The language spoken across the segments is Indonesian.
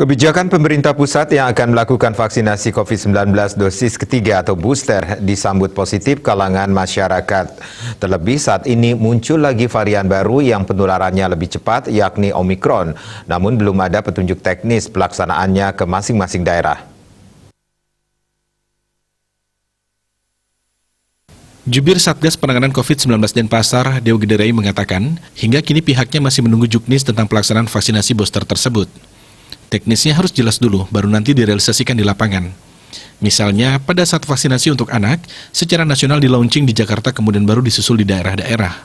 Kebijakan pemerintah pusat yang akan melakukan vaksinasi COVID-19 dosis ketiga atau booster disambut positif kalangan masyarakat. Terlebih saat ini muncul lagi varian baru yang penularannya lebih cepat, yakni Omikron. Namun belum ada petunjuk teknis pelaksanaannya ke masing-masing daerah. Jubir Satgas Penanganan COVID-19 Denpasar, Deo Gederai mengatakan, hingga kini pihaknya masih menunggu juknis tentang pelaksanaan vaksinasi booster tersebut. Teknisnya harus jelas dulu, baru nanti direalisasikan di lapangan. Misalnya, pada saat vaksinasi untuk anak, secara nasional di-launching di Jakarta kemudian baru disusul di daerah-daerah.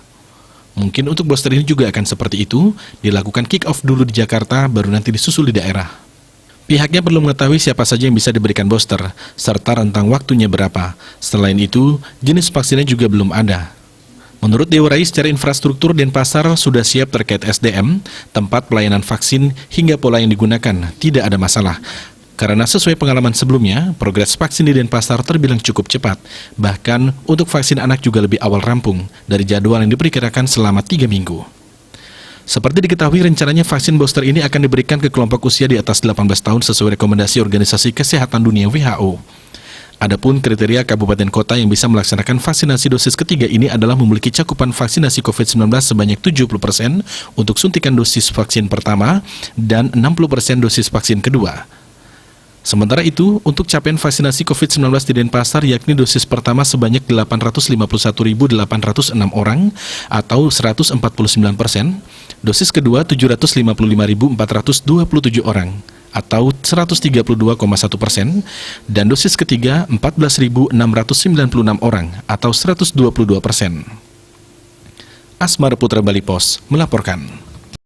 Mungkin untuk booster ini juga akan seperti itu, dilakukan kick-off dulu di Jakarta, baru nanti disusul di daerah. Pihaknya perlu mengetahui siapa saja yang bisa diberikan booster, serta rentang waktunya berapa. Selain itu, jenis vaksinnya juga belum ada. Menurut Dewa Rai, secara infrastruktur Denpasar sudah siap terkait SDM, tempat pelayanan vaksin, hingga pola yang digunakan, tidak ada masalah. Karena sesuai pengalaman sebelumnya, progres vaksin di Denpasar terbilang cukup cepat. Bahkan, untuk vaksin anak juga lebih awal rampung, dari jadwal yang diperkirakan selama 3 minggu. Seperti diketahui, rencananya vaksin booster ini akan diberikan ke kelompok usia di atas 18 tahun sesuai rekomendasi Organisasi Kesehatan Dunia WHO. Adapun kriteria kabupaten kota yang bisa melaksanakan vaksinasi dosis ketiga ini adalah memiliki cakupan vaksinasi COVID-19 sebanyak 70% untuk suntikan dosis vaksin pertama dan 60% dosis vaksin kedua. Sementara itu, untuk capaian vaksinasi COVID-19 di Denpasar yakni dosis pertama sebanyak 851.806 orang atau 149%, dosis kedua 755.427 orang atau 132,1%, dan dosis ketiga 14.696 orang atau 122%. Asmar Putra Bali Pos melaporkan.